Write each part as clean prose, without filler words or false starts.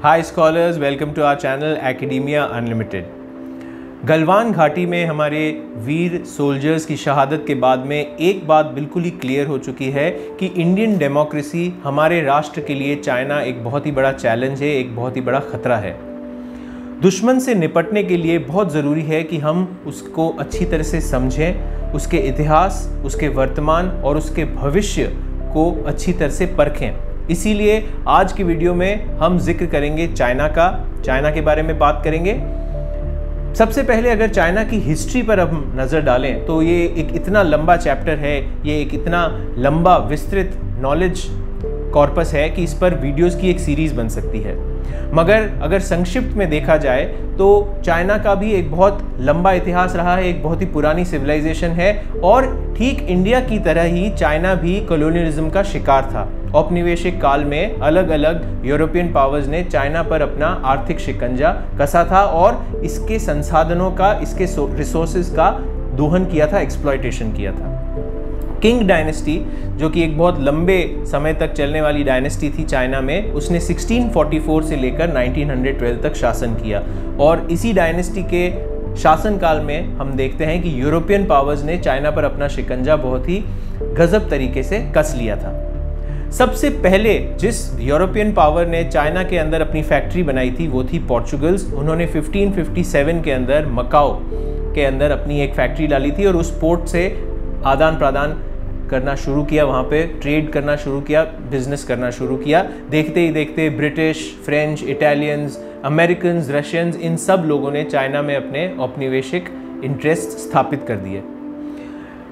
Hi scholars, welcome to our channel academia unlimited. Galwan घाटी में हमारे वीर सोल्जर्स की शहादत के बाद में एक बात बिल्कुल ही क्लियर हो चुकी है कि इंडियन डेमोक्रेसी हमारे राष्ट्र के लिए चाइना एक बहुत ही बड़ा चैलेंज है, एक बहुत ही बड़ा खतरा है। दुश्मन से निपटने के लिए बहुत ज़रूरी है कि हम उसको अच्छी तरह से समझें, उसके इतिहास, उसके वर्तमान और उसके भविष्य को अच्छी तरह से परखें। इसीलिए आज की वीडियो में हम जिक्र करेंगे चाइना के बारे में बात करेंगे। सबसे पहले अगर चाइना की हिस्ट्री पर हम नज़र डालें तो ये एक इतना लंबा चैप्टर है, ये एक इतना लंबा विस्तृत नॉलेज कॉर्पस है कि इस पर वीडियोस की एक सीरीज़ बन सकती है। मगर अगर संक्षिप्त में देखा जाए तो चाइना का भी एक बहुत लंबा इतिहास रहा है, एक बहुत ही पुरानी सिविलाइजेशन है और ठीक इंडिया की तरह ही चाइना भी कॉलोनियलिज्म का शिकार था। औपनिवेशिक काल में अलग अलग यूरोपियन पावर्स ने चाइना पर अपना आर्थिक शिकंजा कसा था और इसके संसाधनों का, इसके रिसोर्सेज का दोहन किया था, एक्सप्लॉयटेशन किया था। किंग डायनेस्टी, जो कि एक बहुत लंबे समय तक चलने वाली डायनेस्टी थी चाइना में, उसने 1644 से लेकर 1912 तक शासन किया और इसी डायनेस्टी के शासनकाल में हम देखते हैं कि यूरोपियन पावर्स ने चाइना पर अपना शिकंजा बहुत ही गजब तरीके से कस लिया था। सबसे पहले जिस यूरोपियन पावर ने चाइना के अंदर अपनी फैक्ट्री बनाई थी वो थी पोर्चुगल्स। उन्होंने 1557 के अंदर मकाओ के अंदर अपनी एक फैक्ट्री डाली थी और उस पोर्ट से आदान प्रदान करना शुरू किया, वहाँ पे ट्रेड करना शुरू किया, बिजनेस करना शुरू किया। देखते ही देखते British, French, Italians, Americans, Russians, इन सब लोगों ने चाइना में अपने औपनिवेशिक इंटरेस्ट स्थापित कर दिए।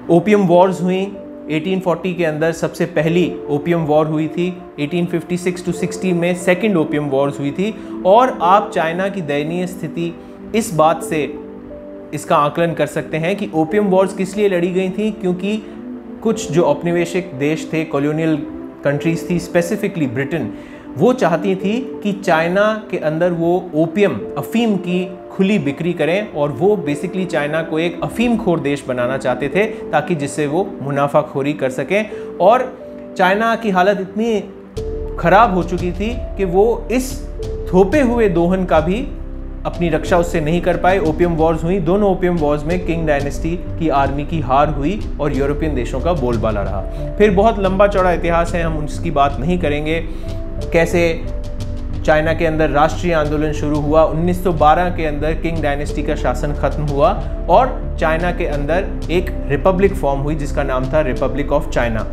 ओपियम वॉर्स हुई 1840 के अंदर, सबसे पहली ओपियम वॉर हुई थी। 1856 to 60 में सेकेंड ओपियम वॉर्स हुई थी और आप चाइना की दयनीय स्थिति इस बात से इसका आकलन कर सकते हैं कि ओपियम वॉर्स किस लिए लड़ी गई थी, क्योंकि कुछ जो औपनिवेशिक देश थे, कॉलोनियल कंट्रीज थी, स्पेसिफिकली ब्रिटेन, वो चाहती थी कि चाइना के अंदर वो ओपियम, अफीम की खुली बिक्री करें और वो बेसिकली चाइना को एक अफीम खोर देश बनाना चाहते थे ताकि जिससे वो मुनाफाखोरी कर सकें। और चाइना की हालत इतनी खराब हो चुकी थी कि वो इस थोपे हुए दोहन का भी अपनी रक्षा उससे नहीं कर पाए। ओपियम वॉर्स हुई, दोनों ओपियम वॉर्स में किंग डायनेस्टी की आर्मी की हार हुई और यूरोपियन देशों का बोलबाला रहा। फिर बहुत लंबा चौड़ा इतिहास है, हम उसकी बात नहीं करेंगे। कैसे चाइना के अंदर राष्ट्रीय आंदोलन शुरू हुआ, 1912 के अंदर किंग डायनेस्टी का शासन खत्म हुआ और चाइना के अंदर एक रिपब्लिक फॉर्म हुई जिसका नाम था रिपब्लिक ऑफ चाइना।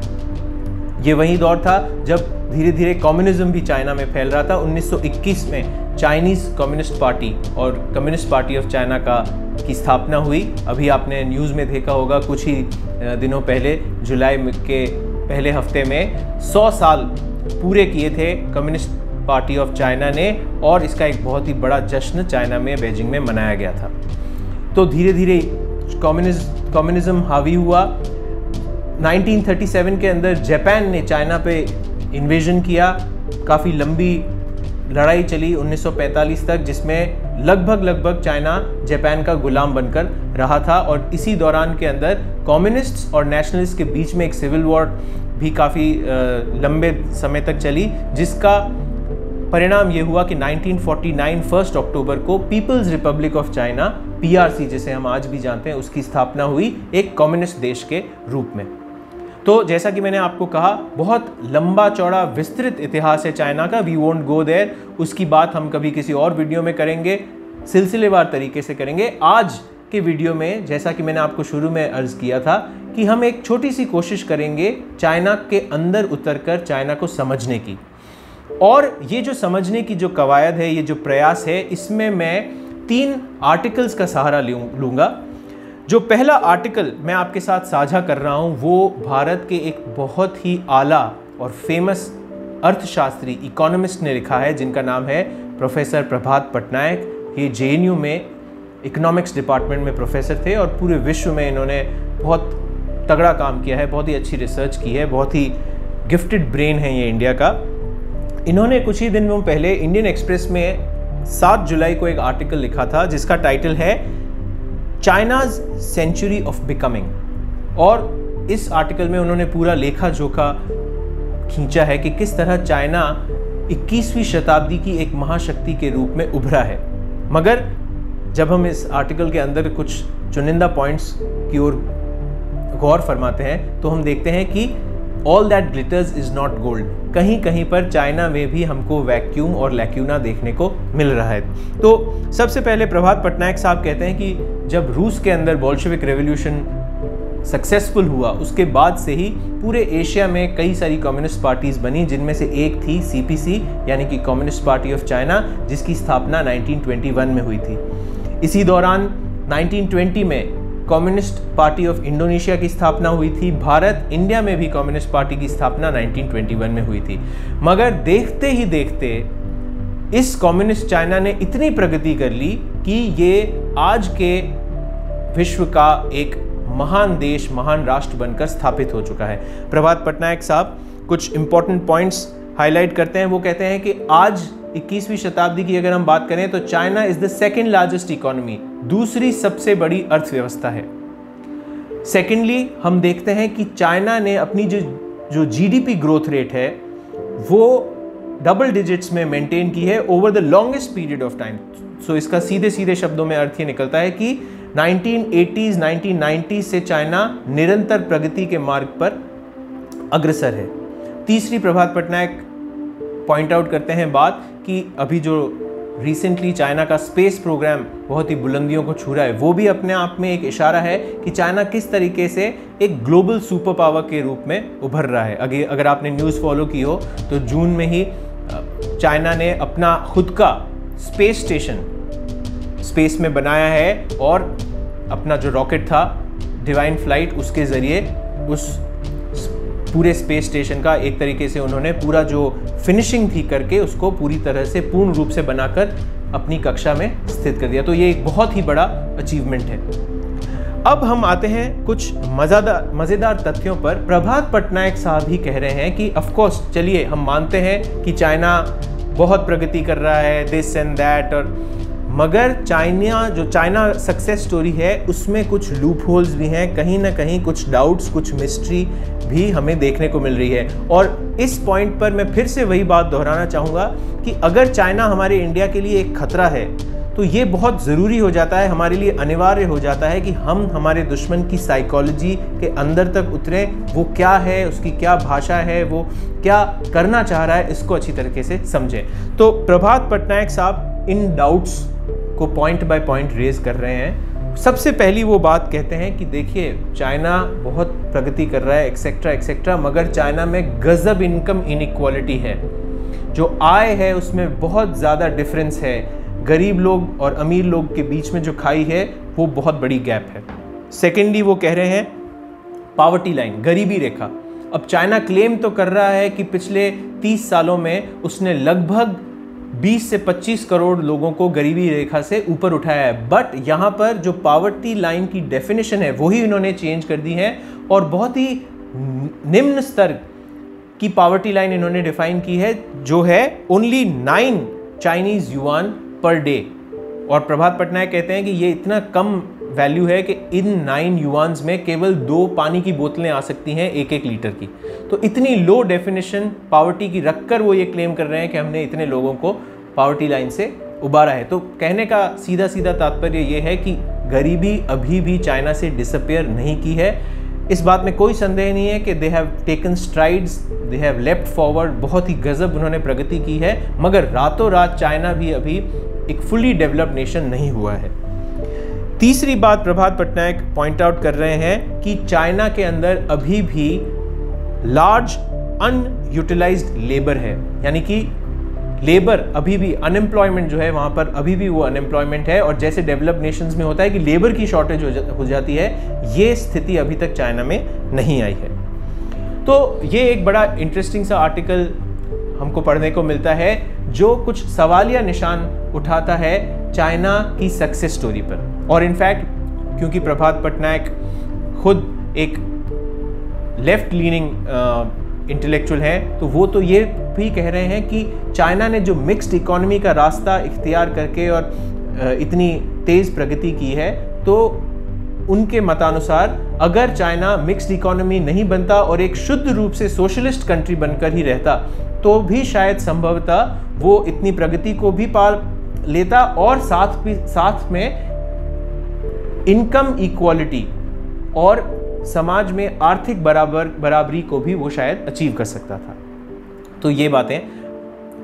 ये वही दौर था जब धीरे धीरे कम्युनिज्म भी चाइना में फैल रहा था। 1921 में चाइनीज़ कम्युनिस्ट पार्टी और कम्युनिस्ट पार्टी ऑफ चाइना की स्थापना हुई। अभी आपने न्यूज़ में देखा होगा, कुछ ही दिनों पहले जुलाई के पहले हफ्ते में 100 साल पूरे किए थे कम्युनिस्ट पार्टी ऑफ चाइना ने और इसका एक बहुत ही बड़ा जश्न चाइना में, बीजिंग में मनाया गया था। तो धीरे धीरे कम्युनिज्म हावी हुआ। 1937 के अंदर जापान ने चाइना पे इन्वेजन किया। काफ़ी लंबी लड़ाई चली 1945 तक, जिसमें लगभग चाइना जापान का गुलाम बनकर रहा था और इसी दौरान के अंदर कम्युनिस्ट्स और नेशनलिस्ट के बीच में एक सिविल वॉर भी काफ़ी लंबे समय तक चली, जिसका परिणाम ये हुआ कि 1949 1 अक्टूबर को People's Republic of China, PRC जिसे हम आज भी जानते हैं, उसकी स्थापना हुई एक कम्युनिस्ट देश के रूप में। तो जैसा कि मैंने आपको कहा, बहुत लंबा चौड़ा विस्तृत इतिहास है चाइना का। वी वोंट गो देयर, उसकी बात हम कभी किसी और वीडियो में करेंगे, सिलसिलेवार तरीके से करेंगे। आज के वीडियो में, जैसा कि मैंने आपको शुरू में अर्ज किया था, कि हम एक छोटी सी कोशिश करेंगे चाइना के अंदर उतरकर चाइना को समझने की। और ये जो समझने की जो कवायद है, ये जो प्रयास है, इसमें मैं 3 आर्टिकल्स का सहारा लूँगा। जो पहला आर्टिकल मैं आपके साथ साझा कर रहा हूँ वो भारत के एक बहुत ही आला और फेमस अर्थशास्त्री, इकोनॉमिस्ट ने लिखा है, जिनका नाम है प्रोफेसर प्रभात पटनायक। ये JNU में इकोनॉमिक्स डिपार्टमेंट में प्रोफेसर थे और पूरे विश्व में इन्होंने बहुत तगड़ा काम किया है, बहुत ही अच्छी रिसर्च की है, बहुत ही गिफ्टेड ब्रेन है ये इंडिया का। इन्होंने कुछ ही दिनों पहले इंडियन एक्सप्रेस में 7 जुलाई को एक आर्टिकल लिखा था जिसका टाइटल है चाइनाज सेंचुरी ऑफ बिकमिंग। और इस आर्टिकल में उन्होंने पूरा लेखा जोखा खींचा है कि किस तरह चाइना 21वीं शताब्दी की एक महाशक्ति के रूप में उभरा है। मगर जब हम इस आर्टिकल के अंदर कुछ चुनिंदा पॉइंट्स की ओर गौर फरमाते हैं तो हम देखते हैं कि all that glitters is not gold. कहीं कहीं पर चाइना में भी हमको वैक्यूम और लैक्यूना देखने को मिल रहा है। तो सबसे पहले प्रभात पटनायक साहब कहते हैं कि जब रूस के अंदर बोल्शेविक रेवोल्यूशन सक्सेसफुल हुआ उसके बाद से ही पूरे एशिया में कई सारी कम्युनिस्ट पार्टीज बनी, जिनमें से एक थी सीपीसी यानी कि कम्युनिस्ट पार्टी ऑफ चाइना, जिसकी स्थापना 1921 में हुई थी। इसी दौरान 1920 में कम्युनिस्ट पार्टी ऑफ इंडोनेशिया की स्थापना हुई थी। भारत, इंडिया में भी कम्युनिस्ट पार्टी की स्थापना 1921 में हुई थी। मगर देखते ही देखते इस कम्युनिस्ट चाइना ने इतनी प्रगति कर ली कि ये आज के विश्व का एक महान देश, महान राष्ट्र बनकर स्थापित हो चुका है। प्रभात पटनायक साहब कुछ इंपॉर्टेंट पॉइंट्स हाईलाइट करते हैं। वो कहते हैं कि आज 21वीं शताब्दी की अगर हम बात करें तो China is the second largest economy, दूसरी सबसे बड़ी अर्थव्यवस्था है। सेकेंडली हम देखते हैं कि चाइना ने अपनी जो जीडीपी ग्रोथ रेट है वो डबल डिजिट्स में मेंटेन की है over the longest period of time. So इसका सीधे सीधे शब्दों में अर्थ ये निकलता है कि 1980s 1990s से चाइना निरंतर प्रगति के मार्ग पर अग्रसर है। तीसरी प्रभात पटनायक पॉइंट आउट करते हैं बात कि अभी जो रिसेंटली चाइना का स्पेस प्रोग्राम बहुत ही बुलंदियों को छू रहा है, वो भी अपने आप में एक इशारा है कि चाइना किस तरीके से एक ग्लोबल सुपर पावर के रूप में उभर रहा है। अगर आपने न्यूज़ फॉलो की हो तो जून में ही चाइना ने अपना खुद का स्पेस स्टेशन स्पेस में बनाया है और अपना जो रॉकेट था डिवाइन फ्लाइट, उसके ज़रिए उस पूरे स्पेस स्टेशन का एक तरीके से उन्होंने पूरा जो फिनिशिंग थी करके उसको पूरी तरह से पूर्ण रूप से बनाकर अपनी कक्षा में स्थित कर दिया। तो ये एक बहुत ही बड़ा अचीवमेंट है। अब हम आते हैं कुछ मज़ेदार तथ्यों पर। प्रभात पटनायक साहब ही कह रहे हैं कि ऑफ कोर्स चलिए हम मानते हैं कि चाइना बहुत प्रगति कर रहा है, दिस एंड दैट, और मगर चाइना सक्सेस स्टोरी है उसमें कुछ लूप होल्स भी हैं, कहीं ना कहीं कुछ डाउट्स, कुछ मिस्ट्री भी हमें देखने को मिल रही है। और इस पॉइंट पर मैं फिर से वही बात दोहराना चाहूँगा कि अगर चाइना हमारे इंडिया के लिए एक खतरा है तो ये बहुत ज़रूरी हो जाता है, हमारे लिए अनिवार्य हो जाता है कि हम हमारे दुश्मन की साइकोलॉजी के अंदर तक उतरें, वो क्या है, उसकी क्या भाषा है, वो क्या करना चाह रहा है, इसको अच्छी तरीके से समझें। तो प्रभात पटनायक साहब इन डाउट्स को पॉइंट बाय पॉइंट रेज कर रहे हैं। सबसे पहली वो बात कहते हैं कि देखिए चाइना बहुत प्रगति कर रहा है एक्सेट्रा एक्सेट्रा, मगर चाइना में गजब इनकम इनइक्वालिटी है, जो आय है उसमें बहुत ज़्यादा डिफरेंस है, गरीब लोग और अमीर लोग के बीच में जो खाई है वो बहुत बड़ी गैप है। सेकेंडली वो कह रहे हैं पॉवर्टी लाइन, गरीबी रेखा। अब चाइना क्लेम तो कर रहा है कि पिछले 30 सालों में उसने लगभग 20 से 25 करोड़ लोगों को गरीबी रेखा से ऊपर उठाया है, बट यहाँ पर जो पॉवर्टी लाइन की डेफिनेशन है वही इन्होंने चेंज कर दी है और बहुत ही निम्न स्तर की पॉवर्टी लाइन इन्होंने डिफाइन की है, जो है only 9 Chinese yuan per day. और प्रभात पटनायक कहते हैं कि ये इतना कम वैल्यू है कि इन 9 युआन्स में केवल 2 पानी की बोतलें आ सकती हैं 1-1 लीटर की। तो इतनी लो डेफिनेशन पॉवर्टी की रखकर वो ये क्लेम कर रहे हैं कि हमने इतने लोगों को पॉवर्टी लाइन से उबारा है। तो कहने का सीधा सीधा तात्पर्य ये है कि गरीबी अभी भी चाइना से डिसअपियर नहीं की है। इस बात में कोई संदेह नहीं है कि they have taken strides, they have left forward, बहुत ही गजब उन्होंने प्रगति की है, मगर रातों रात चाइना भी अभी एक फुली डेवलप्ड नेशन नहीं हुआ है। तीसरी बात प्रभात पटनायक पॉइंट आउट कर रहे हैं कि चाइना के अंदर अभी भी लार्ज अनयूटिलाइज्ड लेबर है, यानी कि लेबर अभी भी अनएम्प्लॉयमेंट जो है वहाँ पर अभी भी वो अनएम्प्लॉयमेंट है, और जैसे डेवलप्ड नेशंस में होता है कि लेबर की शॉर्टेज हो जाती है, ये स्थिति अभी तक चाइना में नहीं आई है। तो ये एक बड़ा इंटरेस्टिंग सा आर्टिकल हमको पढ़ने को मिलता है जो कुछ सवालिया निशान उठाता है चाइना की सक्सेस स्टोरी पर। और इनफैक्ट क्योंकि प्रभात पटनायक खुद एक लेफ्ट लीनिंग इंटेलेक्चुअल हैं, तो वो तो ये भी कह रहे हैं कि चाइना ने जो मिक्स्ड इकोनॉमी का रास्ता इख्तियार करके और इतनी तेज़ प्रगति की है, तो उनके मतानुसार अगर चाइना मिक्स्ड इकोनॉमी नहीं बनता और एक शुद्ध रूप से सोशलिस्ट कंट्री बनकर ही रहता तो भी शायद संभवतः वो इतनी प्रगति को भी पा लेता और साथ में इनकम इक्वालिटी और समाज में आर्थिक बराबरी को भी वो शायद अचीव कर सकता था। तो ये बातें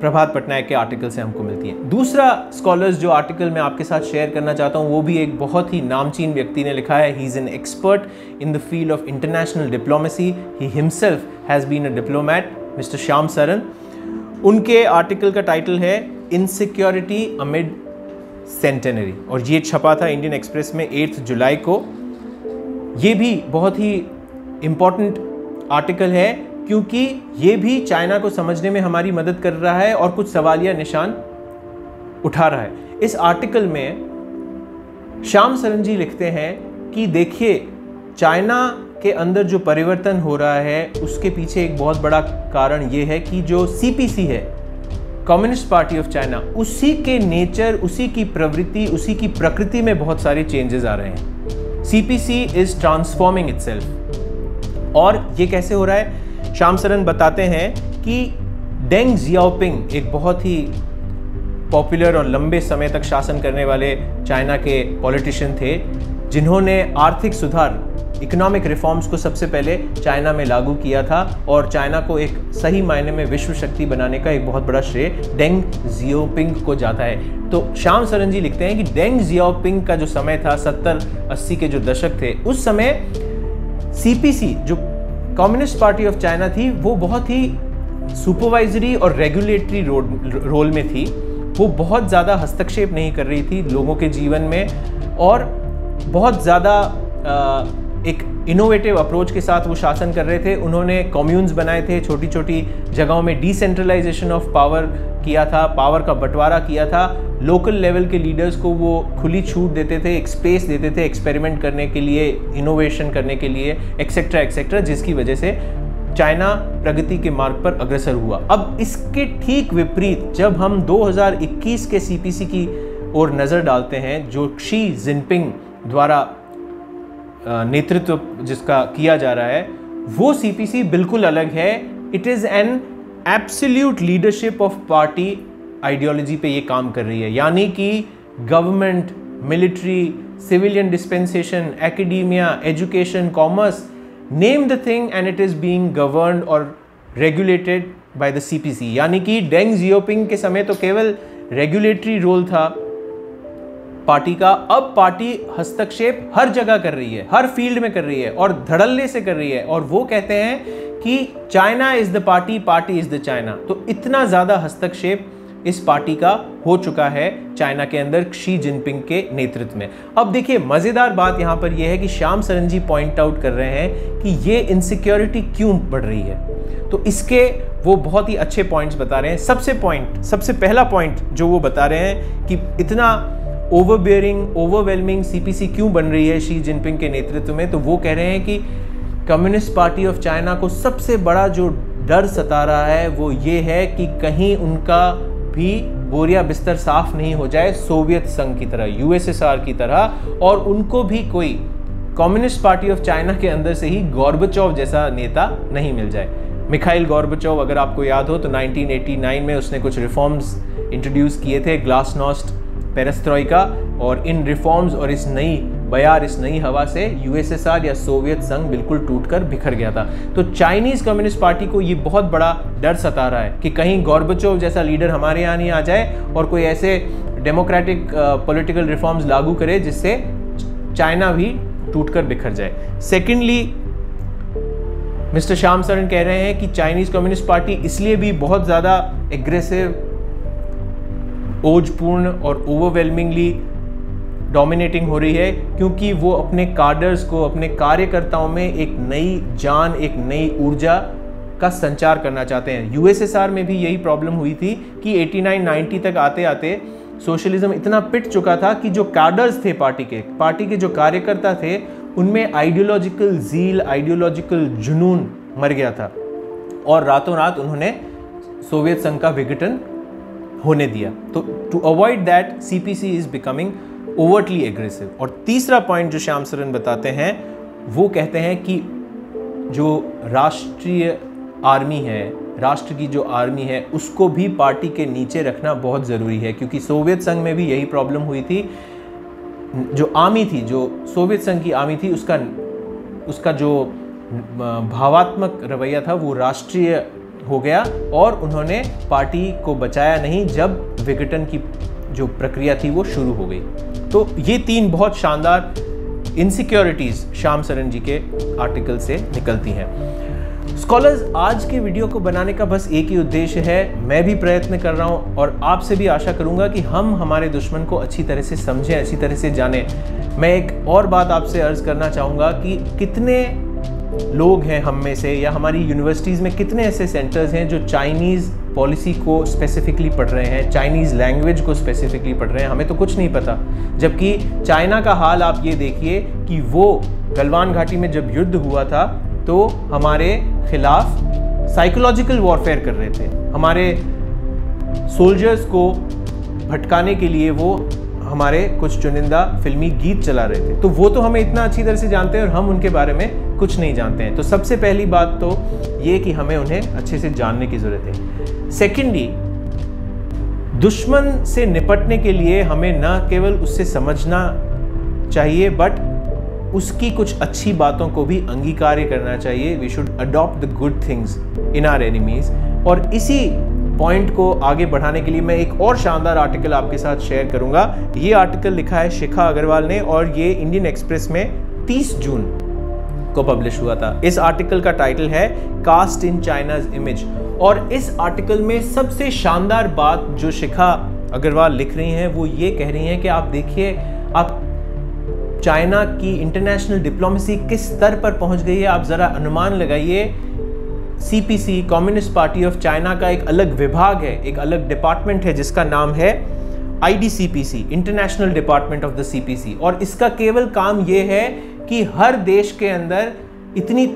प्रभात पटनायक के आर्टिकल से हमको मिलती हैं। दूसरा स्कॉलर्स जो आर्टिकल मैं आपके साथ शेयर करना चाहता हूँ वो भी एक बहुत ही नामचीन व्यक्ति ने लिखा है। He is an expert in the field of international diplomacy, he himself has been a diplomat, mister Shyam Saran. उनके आर्टिकल का टाइटल है इनसिक्योरिटी अमिड सेंटेनरी और ये छपा था इंडियन एक्सप्रेस में 8 जुलाई को। ये भी बहुत ही इम्पॉर्टेंट आर्टिकल है क्योंकि ये भी चाइना को समझने में हमारी मदद कर रहा है और कुछ सवालिया निशान उठा रहा है। इस आर्टिकल में श्याम सरन जी लिखते हैं कि देखिए चाइना के अंदर जो परिवर्तन हो रहा है उसके पीछे एक बहुत बड़ा कारण ये है कि जो सीपीसी है, कम्युनिस्ट पार्टी ऑफ चाइना, उसी के नेचर, उसी की प्रवृत्ति, उसी की प्रकृति में बहुत सारे चेंजेस आ रहे हैं। CPC is transforming itself. और ये कैसे हो रहा है? श्याम सरन बताते हैं कि डेंग जियाओपिंग एक बहुत ही पॉपुलर और लंबे समय तक शासन करने वाले चाइना के पॉलिटिशियन थे जिन्होंने आर्थिक सुधार, इकोनॉमिक रिफॉर्म्स को सबसे पहले चाइना में लागू किया था और चाइना को एक सही मायने में विश्व शक्ति बनाने का एक बहुत बड़ा श्रेय डेंग जियाओपिंग को जाता है। तो श्याम सरन जी लिखते हैं कि डेंग जियाओपिंग का जो समय था 70-80 के जो दशक थे, उस समय सीपीसी जो कम्युनिस्ट पार्टी ऑफ चाइना थी वो बहुत ही सुपरवाइजरी और रेगुलेटरी रोल में थी। वो बहुत ज़्यादा हस्तक्षेप नहीं कर रही थी लोगों के जीवन में और बहुत ज़्यादा एक इनोवेटिव अप्रोच के साथ वो शासन कर रहे थे। उन्होंने कम्यून्स बनाए थे, छोटी छोटी जगहों में डिसेंट्रलाइजेशन ऑफ पावर किया था, पावर का बंटवारा किया था, लोकल लेवल के लीडर्स को वो खुली छूट देते थे, एक स्पेस देते थे एक्सपेरिमेंट करने के लिए, इनोवेशन करने के लिए, एक्सेट्रा एक्सेट्रा, जिसकी वजह से चाइना प्रगति के मार्ग पर अग्रसर हुआ। अब इसके ठीक विपरीत जब हम 2021 के सीपीसी की ओर नज़र डालते हैं जो शी जिनपिंग द्वारा नेतृत्व जिसका किया जा रहा है, वो सीपीसी बिल्कुल अलग है। It is an absolute leadership of party ideology पे ये काम कर रही है, यानी कि government, military, civilian dispensation, academia, education, commerce, name the thing and it is being governed और रेगुलेटेड बाय द सीपीसी। यानी कि डेंग जियाओपिंग के समय तो केवल रेगुलेटरी रोल था पार्टी का, अब पार्टी हस्तक्षेप हर जगह कर रही है, हर फील्ड में कर रही है और धड़ल्ले से कर रही है। और वो कहते हैं कि China is the party, party is the China. तो इतना ज़्यादा हस्तक्षेप इस पार्टी का हो चुका है चाइना के अंदर शी जिनपिंग के नेतृत्व में। अब देखिए मज़ेदार बात यहाँ पर यह है कि श्याम सरन जी पॉइंट आउट कर रहे हैं कि ये इनसिक्योरिटी क्यों बढ़ रही है। तो इसके वो बहुत ही अच्छे पॉइंट्स बता रहे हैं। सबसे पहला पॉइंट जो वो बता रहे हैं कि इतना ओवरबियरिंग, ओवरवेलमिंग सीपीसी क्यों बन रही है शी जिनपिंग के नेतृत्व में, तो वो कह रहे हैं कि कम्युनिस्ट पार्टी ऑफ चाइना को सबसे बड़ा जो डर सता रहा है वो ये है कि कहीं उनका भी बोरिया बिस्तर साफ नहीं हो जाए सोवियत संघ की तरह, यूएसएसआर की तरह, और उनको भी कोई कम्युनिस्ट पार्टी ऑफ चाइना के अंदर से ही गोर्बाचोव जैसा नेता नहीं मिल जाए। मिखाइल गोर्बाचोव, अगर आपको याद हो तो 1989 में उसने कुछ रिफॉर्म्स इंट्रोड्यूस किए थे, ग्लासनोस्ट, पेरेस्ट्रोइका, और इन रिफॉर्म्स और इस नई हवा से यूएसएसआर या सोवियत संघ बिल्कुल टूटकर बिखर गया था। तो चाइनीज़ कम्युनिस्ट पार्टी को ये बहुत बड़ा डर सता रहा है कि कहीं गोर्बाचोव जैसा लीडर हमारे यहाँ नहीं आ जाए और कोई ऐसे डेमोक्रेटिक पॉलिटिकल रिफॉर्म्स लागू करे जिससे चाइना भी टूटकर बिखर जाए। सेकेंडली, मिस्टर श्याम सरन कह रहे हैं कि चाइनीज़ कम्युनिस्ट पार्टी इसलिए भी बहुत ज़्यादा एग्रेसिव, ओजपूर्ण और ओवरवेलमिंगली डोमिनेटिंग हो रही है क्योंकि वो अपने कार्डर्स को, अपने कार्यकर्ताओं में एक नई जान, एक नई ऊर्जा का संचार करना चाहते हैं। यूएसएसआर में भी यही प्रॉब्लम हुई थी कि 89-90 तक आते आते सोशलिज्म इतना पिट चुका था कि जो कार्डर्स थे पार्टी के जो कार्यकर्ता थे, उनमें आइडियोलॉजिकल ज़ील, आइडियोलॉजिकल जुनून मर गया था और रातों रात उन्होंने सोवियत संघ का विघटन होने दिया। तो to avoid that CPC is becoming overtly aggressive. और तीसरा पॉइंट जो श्याम सरन बताते हैं, वो कहते हैं कि जो राष्ट्रीय आर्मी है, राष्ट्र की जो आर्मी है, उसको भी पार्टी के नीचे रखना बहुत ज़रूरी है, क्योंकि सोवियत संघ में भी यही प्रॉब्लम हुई थी। जो आर्मी थी, जो सोवियत संघ की आर्मी थी, उसका जो भावात्मक रवैया था वो राष्ट्रीय हो गया और उन्होंने पार्टी को बचाया नहीं जब विघटन की जो प्रक्रिया थी वो शुरू हो गई। तो ये 3 बहुत शानदार इनसिक्योरिटीज़ श्याम सरन जी के आर्टिकल से निकलती हैं। स्कॉलर्स, आज के वीडियो को बनाने का बस एक ही उद्देश्य है, मैं भी प्रयत्न कर रहा हूं और आपसे भी आशा करूंगा कि हम हमारे दुश्मन को अच्छी तरह से समझें, अच्छी तरह से जानें। मैं एक और बात आपसे अर्ज करना चाहूँगा कि कितने लोग हैं हम में से, या हमारी यूनिवर्सिटीज़ में कितने ऐसे सेंटर्स हैं जो चाइनीज़ पॉलिसी को स्पेसिफिकली पढ़ रहे हैं, चाइनीज़ लैंग्वेज को स्पेसिफिकली पढ़ रहे हैं। हमें तो कुछ नहीं पता। जबकि चाइना का हाल आप ये देखिए कि वो गलवान घाटी में जब युद्ध हुआ था तो हमारे खिलाफ साइकोलॉजिकल वॉरफेयर कर रहे थे, हमारे सोल्जर्स को भटकाने के लिए वो हमारे कुछ चुनिंदा फिल्मी गीत चला रहे थे। तो वो तो हमें इतना अच्छी तरह से जानते हैं और हम उनके बारे में कुछ नहीं जानते हैं। तो सबसे पहली बात तो ये कि हमें उन्हें अच्छे से जानने की ज़रूरत है। सेकेंडली, दुश्मन से निपटने के लिए हमें न केवल उससे समझना चाहिए बट उसकी कुछ अच्छी बातों को भी अंगीकार करना चाहिए। We should adopt the good things in our enemies. और इसी पॉइंट को आगे बढ़ाने के लिए मैं एक और शानदार आर्टिकल आपके साथ शेयर करूंगा। ये आर्टिकल लिखा है शिखा अग्रवाल ने और ये इंडियन एक्सप्रेस में 30 जून को पब्लिश हुआ था। इस आर्टिकल का टाइटल है कास्ट इन चाइनाज इमेज। और इस आर्टिकल में सबसे शानदार बात जो शिखा अग्रवाल लिख रही हैं वो ये कह रही हैं कि आप देखिए, आप चाइना की इंटरनेशनल डिप्लोमेसी किस स्तर पर पहुंच गई है। आप जरा अनुमान लगाइए। CPC, communist party of China का एक अलग विभाग है, एक अलग डिपार्टमेंट है जिसका नाम है IDCPC, international department of the CPC। और इसका केवल काम यह है कि हर देश के अंदर इतनी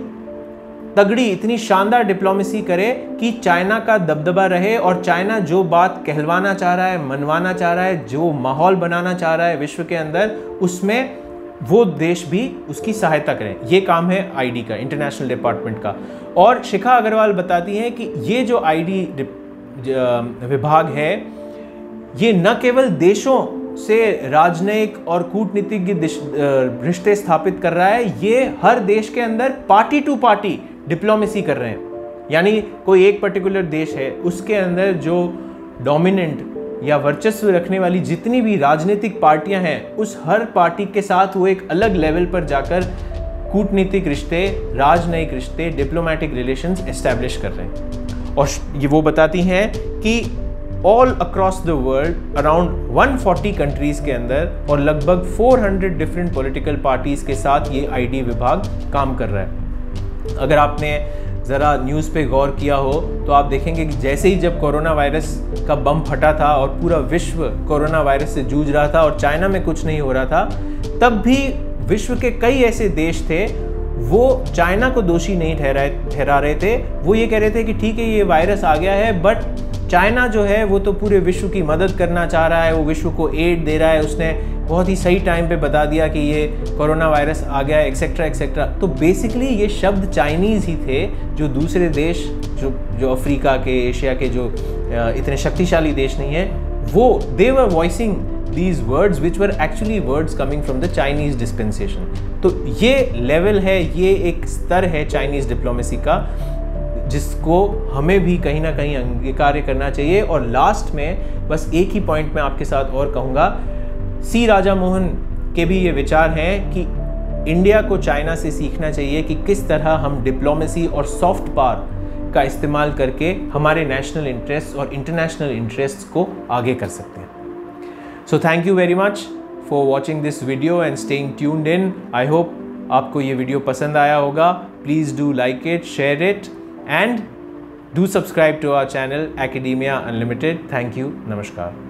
तगड़ी, इतनी शानदार डिप्लोमेसी करे कि चाइना का दबदबा रहे और चाइना जो बात कहलवाना चाह रहा है, मनवाना चाह रहा है, जो माहौल बनाना चाह रहा है विश्व के अंदर, उसमें वो देश भी उसकी सहायता करें। ये काम है ID का, इंटरनेशनल डिपार्टमेंट का। और शिखा अग्रवाल बताती हैं कि ये जो ID विभाग है, ये न केवल देशों से राजनयिक और कूटनीतिक रिश्ते स्थापित कर रहा है, ये हर देश के अंदर पार्टी टू पार्टी डिप्लोमेसी कर रहे हैं। यानी कोई एक पर्टिकुलर देश है, उसके अंदर जो डोमिनेंट या वर्चस्व रखने वाली जितनी भी राजनीतिक पार्टियां हैं, उस हर पार्टी के साथ वो एक अलग लेवल पर जाकर कूटनीतिक रिश्ते, राजनयिक रिश्ते, डिप्लोमेटिक रिलेशंस एस्टैब्लिश कर रहे हैं। और ये वो बताती हैं कि all across the world around 140 countries के अंदर और लगभग 400 डिफरेंट पॉलिटिकल पार्टीज के साथ ये ID विभाग काम कर रहा है। अगर आपने ज़रा न्यूज़ पे गौर किया हो तो आप देखेंगे कि जैसे ही जब कोरोना वायरस का बम फटा था और पूरा विश्व कोरोना वायरस से जूझ रहा था और चाइना में कुछ नहीं हो रहा था, तब भी विश्व के कई ऐसे देश थे वो चाइना को दोषी नहीं ठहरा रहे थे। वो ये कह रहे थे कि ठीक है, ये वायरस आ गया है बट चाइना जो है वो तो पूरे विश्व की मदद करना चाह रहा है, वो विश्व को एड दे रहा है, उसने बहुत ही सही टाइम पे बता दिया कि ये कोरोना वायरस आ गया है, एक्सेट्रा एक्सेट्रा। तो बेसिकली ये शब्द चाइनीज़ ही थे जो दूसरे देश जो अफ्रीका के, एशिया के जो इतने शक्तिशाली देश नहीं है, वो दे वर voicing these words which were actually words coming from the Chinese dispensation। तो ये लेवल है, ये एक स्तर है चाइनीज़ डिप्लोमेसी का जिसको हमें भी कहीं ना कहीं अंगीकार करना चाहिए। और लास्ट में बस एक ही पॉइंट मैं आपके साथ और कहूँगा, सी राजा मोहन के भी ये विचार हैं कि इंडिया को चाइना से सीखना चाहिए कि किस तरह हम डिप्लोमेसी और सॉफ्ट पावर का इस्तेमाल करके हमारे नेशनल इंटरेस्ट और इंटरनेशनल इंटरेस्ट को आगे कर सकते हैं। So thank you very much for watching this video and staying tuned in. I hope आपको ये वीडियो पसंद आया होगा। Please do like it, share it and do subscribe to our channel Academia Unlimited. Thank you. नमस्कार।